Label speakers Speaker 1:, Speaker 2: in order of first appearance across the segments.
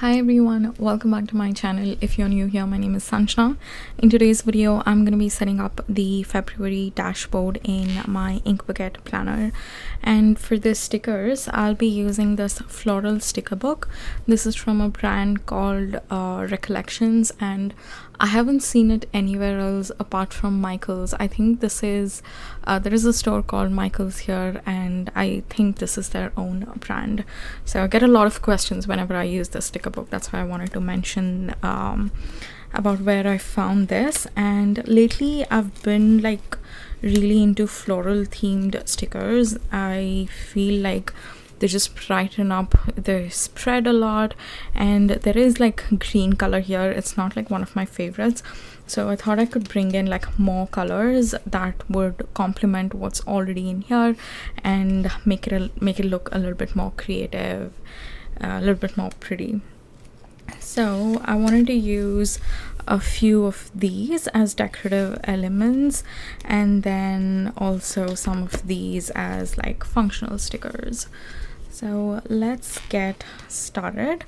Speaker 1: Hi everyone, welcome back to my channel. If you're new here, my name is Sanjana. In today's video, I'm going to be setting up the February dashboard in my ink bucket planner. And for the stickers, I'll be using this floral sticker book. This is from a brand called Recollections, and I haven't seen it anywhere else apart from Michael's. I think this is there is a store called Michael's here, and I think this is their own brand. So I get a lot of questions whenever I use the sticker book. That's why I wanted to mention about where I found this. And lately I've been like really into floral themed stickers. I feel like they just brighten up the spread a lot, and there is like green color here. It's not like one of my favorites, so I thought I could bring in like more colors that would complement what's already in here and make it look a little bit more creative, a little bit more pretty. So I wanted to use a few of these as decorative elements, and then also some of these as like functional stickers. So let's get started.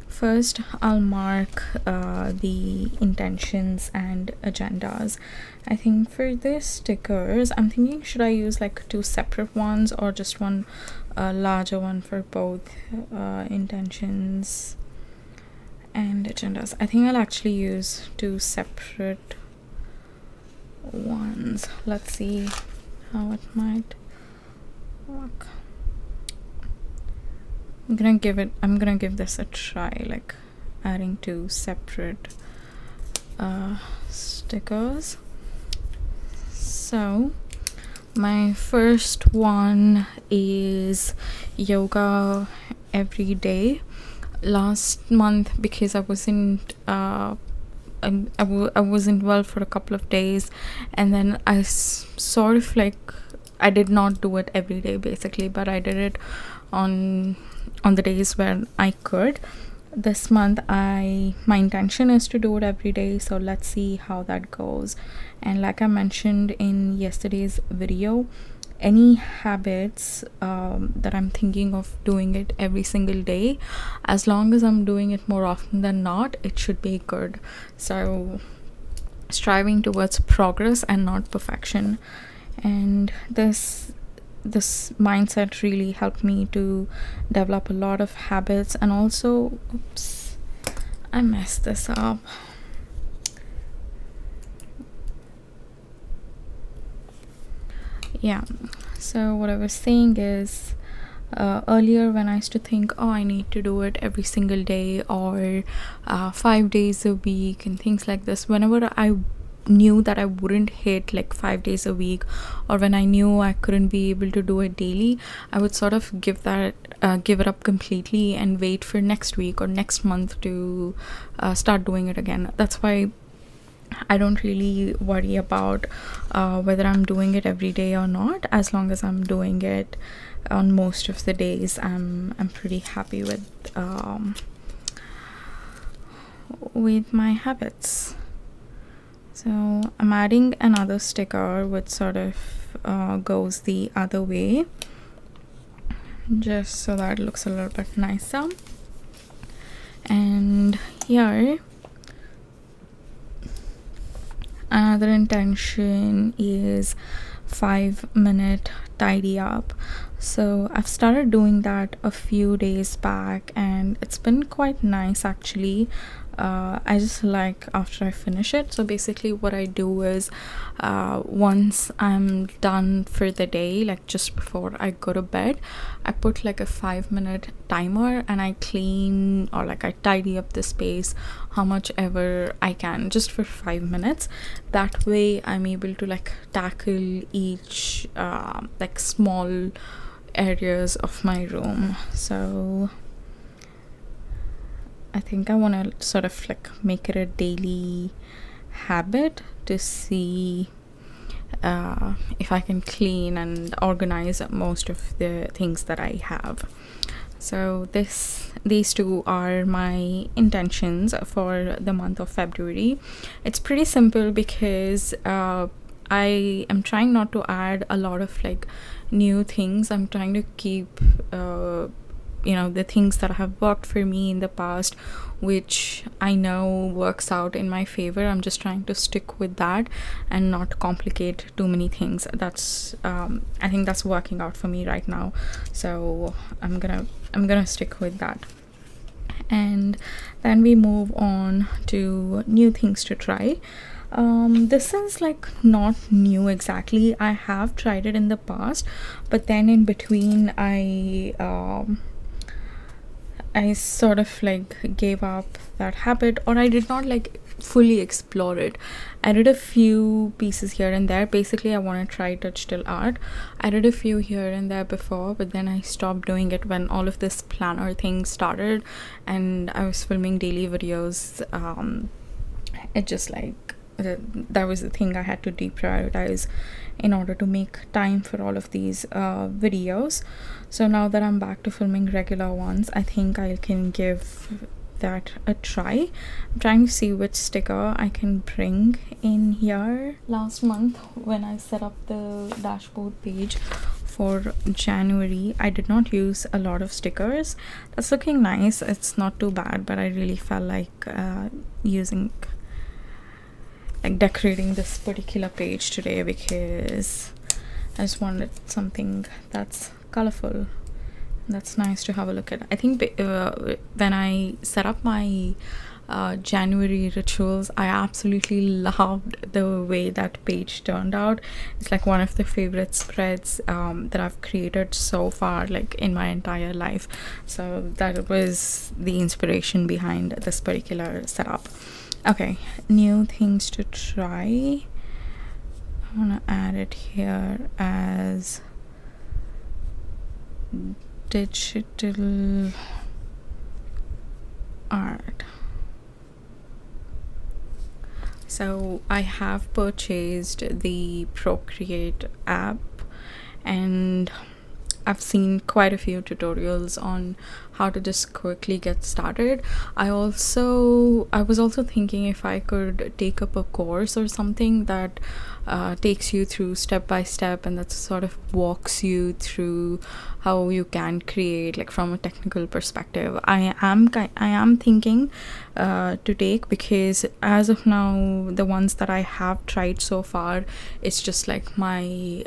Speaker 1: First, I'll mark the intentions and agendas. I think for this stickers, I'm thinking, should I use like two separate ones or just one larger one for both intentions and agendas? I think I'll actually use two separate ones. Let's see how it might work. I'm gonna give this a try, like adding two separate stickers. So my first one is yoga every day. Last month, because I wasn't I wasn't well for a couple of days, and then I sort of like, I did not do it every day basically, but I did it on the days where I could. This month my intention is to do it every day, so let's see how that goes. And like I mentioned in yesterday's video, any habits that I'm thinking of doing it every single day, as long as I'm doing it more often than not, it should be good. So striving towards progress and not perfection. And this mindset really helped me to develop a lot of habits. And also, oops, I messed this up. Yeah, so what I was saying is, earlier when I used to think, oh, I need to do it every single day or 5 days a week and things like this, whenever I knew that I wouldn't hit like 5 days a week, or when I knew I couldn't be able to do it daily, I would sort of give it up completely and wait for next week or next month to start doing it again. That's why I don't really worry about whether I'm doing it every day or not. As long as I'm doing it on most of the days, I'm pretty happy with my habits. So I'm adding another sticker which sort of goes the other way, just so that it looks a little bit nicer. And here, another intention is 5-minute tidy up. So I've started doing that a few days back, and it's been quite nice actually. I just like after I finish it. So basically what I do is, once I'm done for the day, like just before I go to bed, I put like a 5-minute timer and I clean, or like I tidy up the space how much ever I can, just for 5 minutes. That way I'm able to like tackle each like small areas of my room. So I think I want to sort of like make it a daily habit to see if I can clean and organize most of the things that I have. So these two are my intentions for the month of February. It's pretty simple because I am trying not to add a lot of like new things. I'm trying to keep you know, the things that have worked for me in the past, which I know works out in my favor. I'm just trying to stick with that and not complicate too many things. That's I think that's working out for me right now, so I'm gonna stick with that. And then we move on to new things to try. This is like not new exactly. I have tried it in the past, but then in between I sort of like gave up that habit, or I did not like fully explore it. I did a few pieces here and there. Basically, I want to try digital art. I did a few here and there before, but then I stopped doing it when all of this planner thing started and I was filming daily videos. It just like that was the thing I had to deprioritize in order to make time for all of these videos. So now that I'm back to filming regular ones, I think I can give that a try. I'm trying to see which sticker I can bring in here. Last month when I set up the dashboard page for January, I did not use a lot of stickers. That's looking nice. It's not too bad, but I really felt like decorating this particular page today because I just wanted something that's colorful, that's nice to have a look at. I think when I set up my January rituals, I absolutely loved the way that page turned out. It's like one of the favorite spreads that I've created so far, like in my entire life. So that was the inspiration behind this particular setup. Okay, new things to try. I want to add it here as digital art. So I have purchased the Procreate app and I've seen quite a few tutorials on how to just quickly get started. I was also thinking if I could take up a course or something that takes you through step by step and that sort of walks you through how you can create, like from a technical perspective. I am thinking to take, because as of now the ones that I have tried so far, it's just like my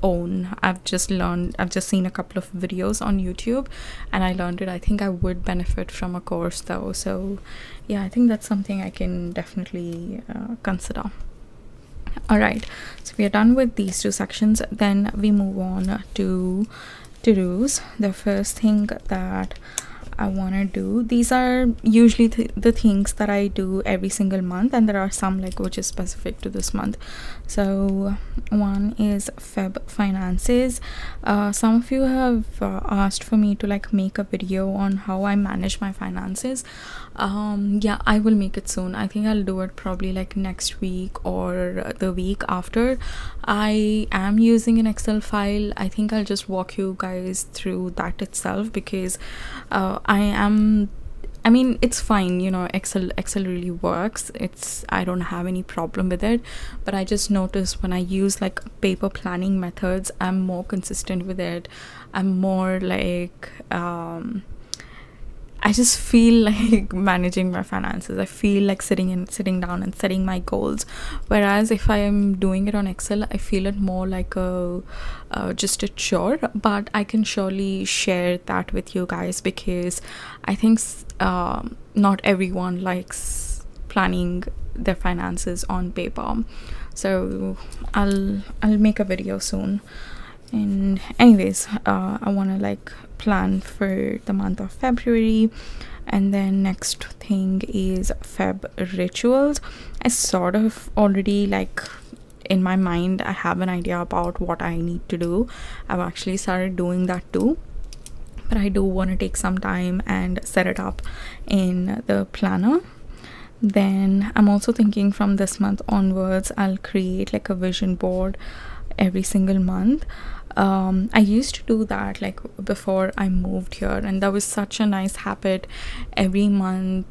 Speaker 1: own. I've just seen a couple of videos on YouTube and I learned it. I think I would benefit from a course though, so yeah, I think that's something I can definitely consider. All right, so we are done with these two sections. Then we move on to to-dos. The first thing that I want to do, these are usually the things that I do every single month, and there are some like which is specific to this month. So one is Feb finances. Some of you have asked for me to like make a video on how I manage my finances. Yeah, I will make it soon. I think I'll do it probably like next week or the week after. I am using an Excel file. I think I'll just walk you guys through that itself, because I mean, it's fine, you know, Excel really works. I don't have any problem with it, but I just noticed when I use like paper planning methods, I'm more consistent with it. I'm more like I just feel like managing my finances. I feel like sitting down and setting my goals. Whereas if I am doing it on Excel, I feel it more like just a chore. But I can surely share that with you guys, because I think not everyone likes planning their finances on paper. So I'll make a video soon. And anyways, I want to like plan for the month of February. And then next thing is Feb rituals. I sort of already like in my mind, I have an idea about what I need to do. I've actually started doing that too, but I do want to take some time and set it up in the planner. Then I'm also thinking from this month onwards, I'll create like a vision board every single month. I used to do that like before I moved here, and that was such a nice habit. Every month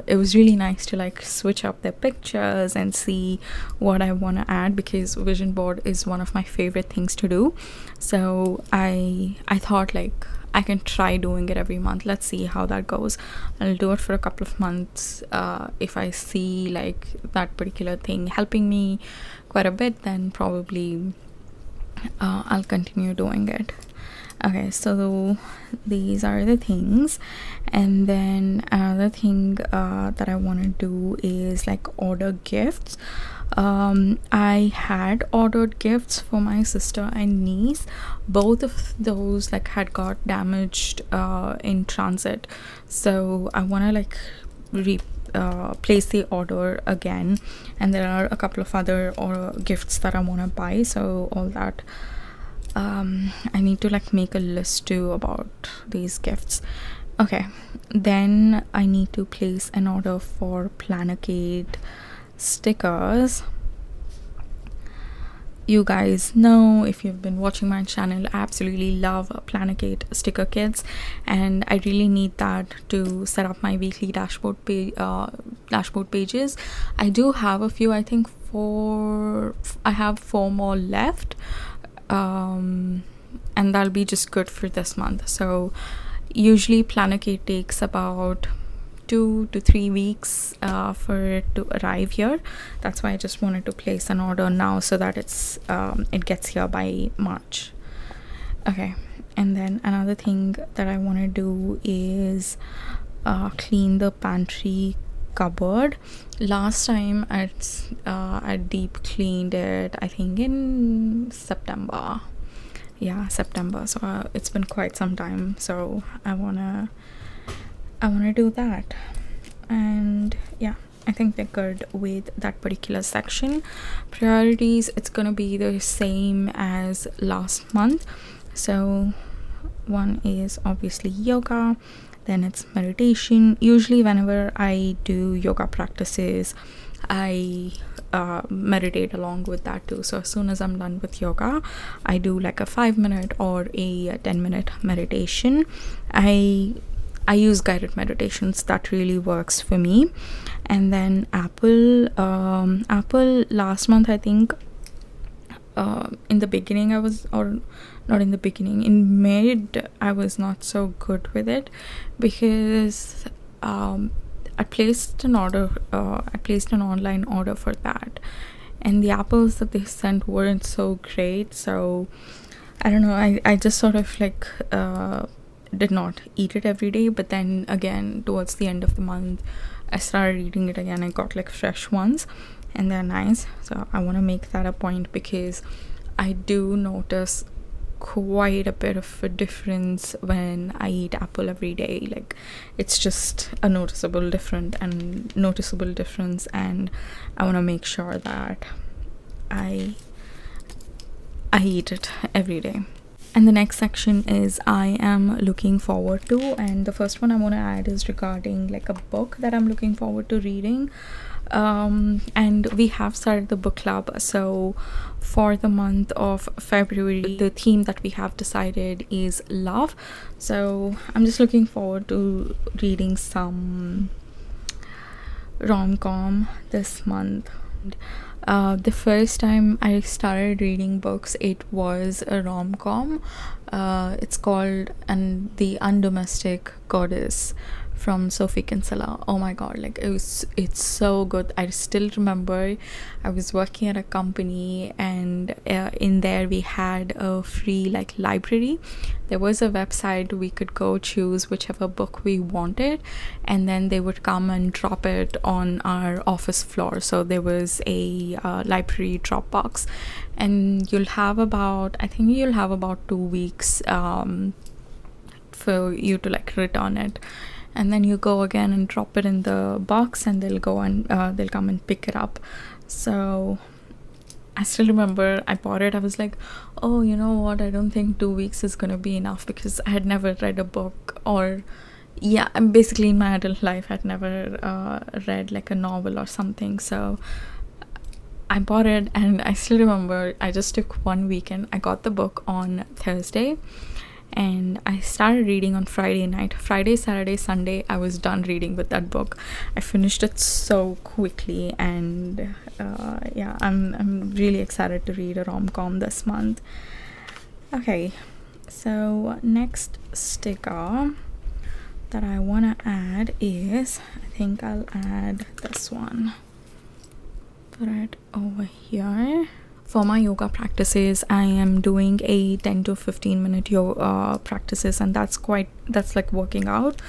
Speaker 1: it was really nice to like switch up their pictures and see what I want to add, because vision board is one of my favorite things to do. So I thought like I can try doing it every month. Let's see how that goes. I'll do it for a couple of months. If I see like that particular thing helping me quite a bit, then probably I'll continue doing it. Okay, so these are the things. And then another thing that I want to do is like order gifts. I had ordered gifts for my sister and niece. Both of those like had got damaged in transit, so I want to like place the order again. And there are a couple of other gifts that I want to buy, so all that I need to like make a list too about these gifts. Okay, then I need to place an order for Planacade stickers. You guys know, if you've been watching my channel, I absolutely love Planacade sticker kits, and I really need that to set up my weekly dashboard pages. I do have a few. I think I have 4 more left, and that'll be just good for this month. So usually Planacade takes about 2 to 3 weeks for it to arrive here. That's why I just wanted to place an order now, so that it gets here by March. Okay, and then another thing that I want to do is clean the pantry cupboard. Last time I deep cleaned it, I think in September. Yeah, September. So it's been quite some time, so I wanna do that. And yeah, I think we're good with that particular section. Priorities, it's gonna be the same as last month. So one is obviously yoga, then it's meditation. Usually whenever I do yoga practices, I meditate along with that too. So as soon as I'm done with yoga, I do like a 5-minute or a 10-minute meditation. I use guided meditations. That really works for me. And then Apple last month, I think in the beginning I was, or not in the beginning, in mid, I was not so good with it, because I placed an online order for that, and the apples that they sent weren't so great. So I don't know, I just sort of like did not eat it every day. But then again, towards the end of the month, I started eating it again. I got like fresh ones, and they're nice. So I want to make that a point, because I do notice quite a bit of a difference when I eat apple every day. Like, it's just a noticeable difference, and I want to make sure that I eat it every day. And the next section is I am looking forward to, and the first one I want to add is regarding like a book that I'm looking forward to reading. And we have started the book club. So for the month of February, the theme that we have decided is love. So I'm just looking forward to reading some rom-com this month. The first time I started reading books, it was a rom-com. It's called The Undomestic Goddess from Sophie Kinsella. Oh my god, like it's so good. I still remember I was working at a company, and in there we had a free like library. There was a website we could go choose whichever book we wanted, and then they would come and drop it on our office floor. So there was a library drop box, and you'll have about 2 weeks for you to like return it, and then you go again and drop it in the box, and they'll come and pick it up. So I still remember I bought it. I was like, oh, you know what, I don't think 2 weeks is gonna be enough, because I had never read a book, or yeah, I'm basically in my adult life I'd never read like a novel or something. So I bought it, and I still remember I just took one weekend. I got the book on Thursday, and I started reading on Friday night. Friday, Saturday, Sunday, I was done reading with that book. I finished it so quickly, and yeah, I'm really excited to read a rom-com this month. Okay, So next sticker that I want to add is, I think I'll add this one, put it over here. For my yoga practices, I am doing a 10 to 15 minute yoga practices, and that's like working out,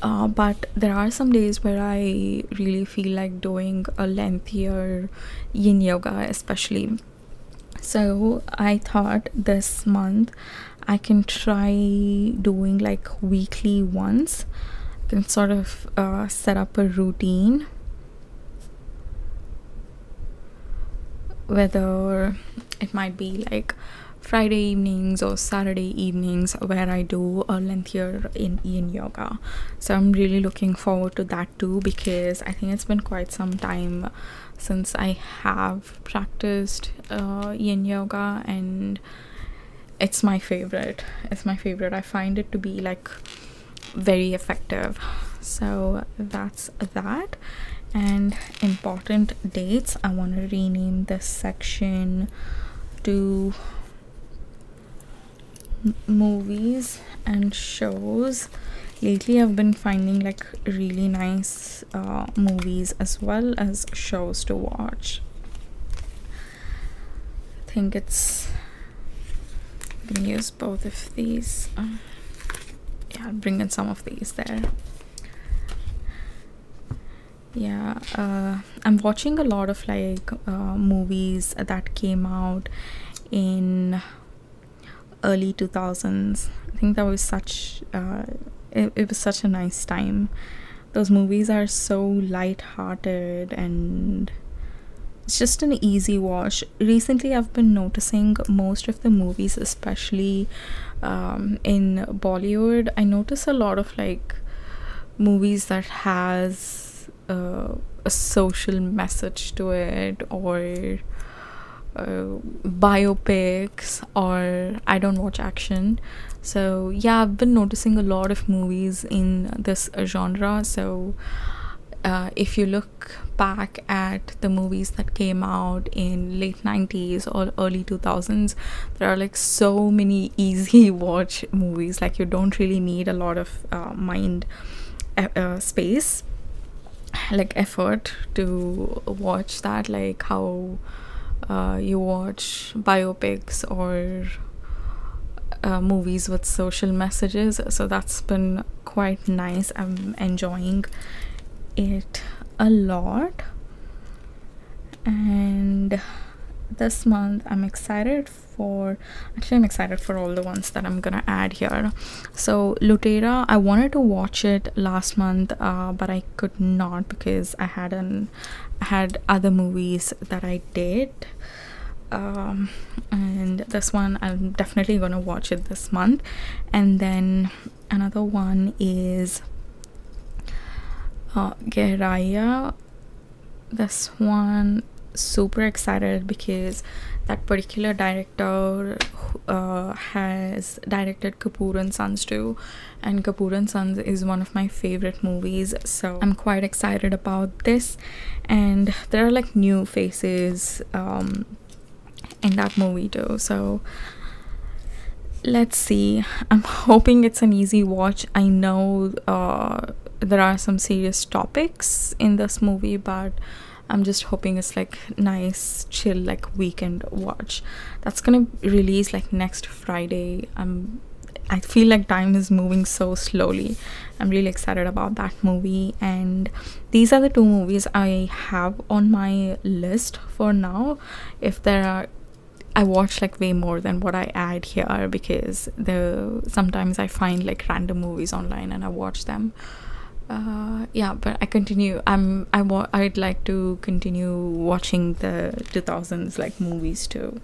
Speaker 1: but there are some days where I really feel like doing a lengthier yin yoga especially. So I thought this month I can try doing like weekly once. I can sort of set up a routine, whether it might be like Friday evenings or Saturday evenings where I do a lengthier yin yoga. So I'm really looking forward to that too, because I think it's been quite some time since I have practiced yin yoga, and it's my favorite. I find it to be like very effective. So that's that. And important dates, I want to rename this section to movies and shows. Lately I've been finding like really nice movies as well as shows to watch. I think I'm gonna use both of these. Yeah, I'll bring in some of these there. Yeah, I'm watching a lot of like movies that came out in early 2000s. I think that was such it was such a nice time. Those movies are so light-hearted and it's just an easy watch. Recently I've been noticing most of the movies, especially in Bollywood, I notice a lot of like movies that has a social message to it, or biopics, or I don't watch action. So yeah, I've been noticing a lot of movies in this genre. So if you look back at the movies that came out in late 90s or early 2000s, there are like so many easy watch movies. Like you don't really need a lot of mind space, like effort to watch that, like how you watch biopics or movies with social messages. So that's been quite nice. I'm enjoying it a lot. And this month I'm excited for all the ones that I'm gonna add here. So Lutera, I wanted to watch it last month, but I could not because I had other movies that I did, and this one I'm definitely gonna watch it this month. And then another one is Geraya. This one, super excited because that particular director has directed Kapoor and Sons too, and Kapoor and Sons is one of my favorite movies, so I'm quite excited about this. And there are like new faces in that movie too, so let's see. I'm hoping it's an easy watch. I know there are some serious topics in this movie, but I'm just hoping it's like nice chill like weekend watch. That's gonna release like next Friday. I feel like time is moving so slowly. I'm really excited about that movie. And these are the two movies I have on my list for now. If there are, I watch like way more than what I add here, because sometimes I find like random movies online and I watch them. Yeah, but I'd like to continue watching the 2000s like movies too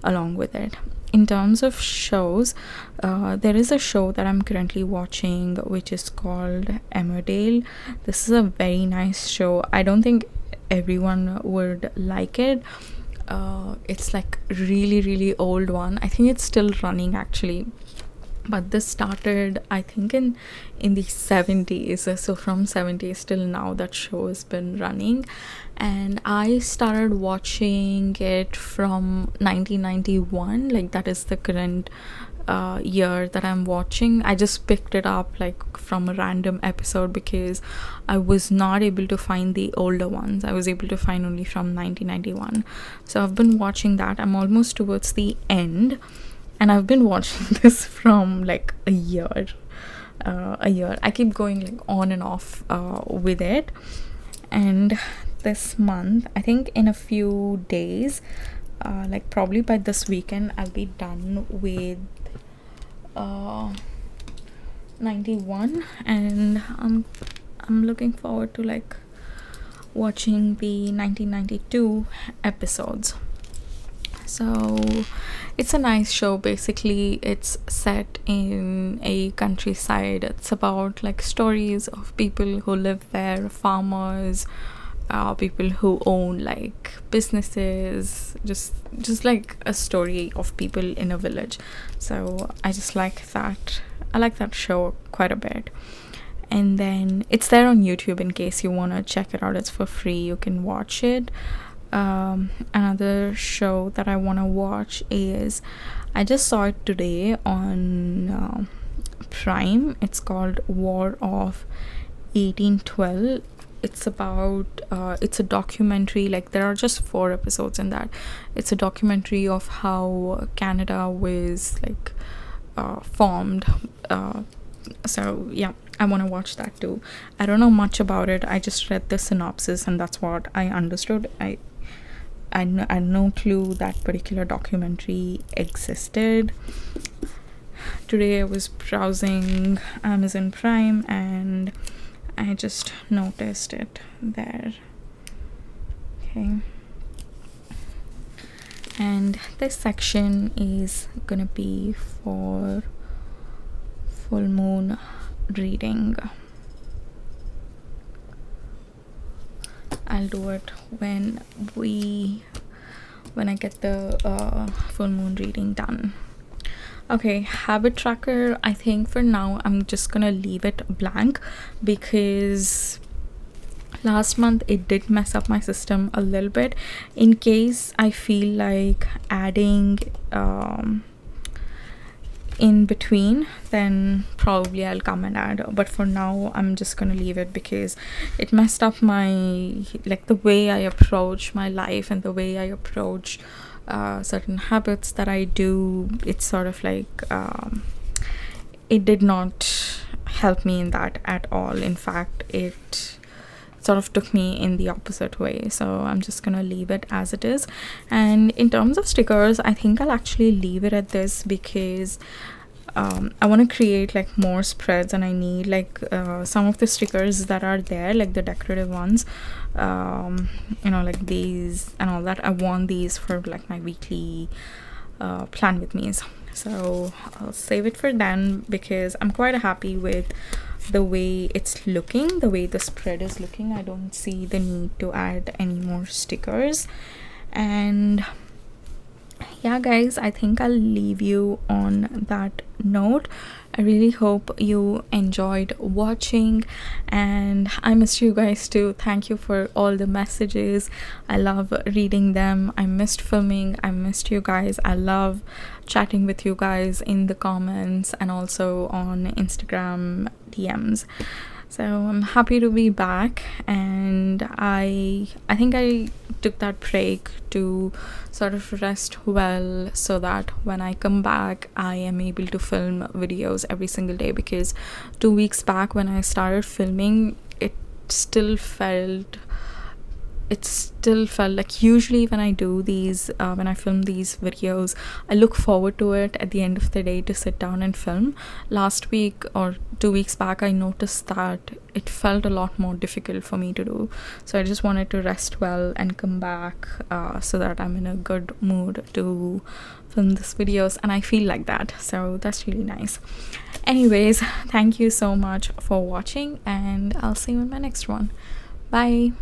Speaker 1: along with it. In terms of shows, there is a show that I'm currently watching which is called Emmerdale. This is a very nice show. I don't think everyone would like it. It's like really old one. I think it's still running actually, but this started I think in the 70s. So from 70s till now that show has been running, and I started watching it from 1991. Like that is the current year that I'm watching. I just picked it up like from a random episode because I was not able to find the older ones. I was able to find only from 1991. So I've been watching that. I'm almost towards the end, and I've been watching this from like a year. I keep going like on and off with it. And this month, I think in a few days, like probably by this weekend, I'll be done with 91, and I'm looking forward to like watching the 1992 episodes. So it's a nice show. Basically, it's set in a countryside. It's about like stories of people who live there, farmers, people who own like businesses, just like a story of people in a village. So I just like that. I like that show quite a bit. And then it's there on YouTube in case you want to check it out. It's for free, you can watch it. Another show that I want to watch is, I just saw it today on Prime. It's called War of 1812. It's about it's a documentary. Like, there are just 4 episodes in that. It's a documentary of how Canada was like formed. So yeah, I want to watch that too. I don't know much about it. I just read the synopsis and that's what I understood. I had no clue that particular documentary existed. Today I was browsing Amazon Prime and I just noticed it there. Okay. And this section is gonna be for full moon reading. I'll do it when I get the full moon reading done. Okay, habit tracker, I think for now I'm just gonna leave it blank because last month it did mess up my system a little bit. In case I feel like adding in between, then probably I'll come and add, but for now I'm just gonna leave it because it messed up my, like, the way I approach my life and the way I approach certain habits that I do. It's sort of like it did not help me in that at all. In fact, it sort of took me in the opposite way. So I'm just gonna leave it as it is. And in terms of stickers, I think I'll actually leave it at this because I want to create like more spreads, and I need like some of the stickers that are there, like the decorative ones, you know, like these and all that. I want these for like my weekly plan with me's. So I'll save it for then because I'm quite happy with the way it's looking, the way the spread is looking. I don't see the need to add any more stickers. And yeah guys, I think I'll leave you on that note. I really hope you enjoyed watching, and I missed you guys too. Thank you for all the messages. I love reading them. I missed filming. I missed you guys. I love chatting with you guys in the comments and also on Instagram DMs. So I'm happy to be back, and I think I took that break to sort of rest well so that when I come back I am able to film videos every single day, because 2 weeks back when I started filming, it still felt like, usually when I do these when I film these videos, I look forward to it at the end of the day to sit down and film. Last week or 2 weeks back, I noticed that it felt a lot more difficult for me to do. So I just wanted to rest well and come back so that I'm in a good mood to film these videos, and I feel like that, so that's really nice. Anyways, thank you so much for watching, and I'll see you in my next one. Bye.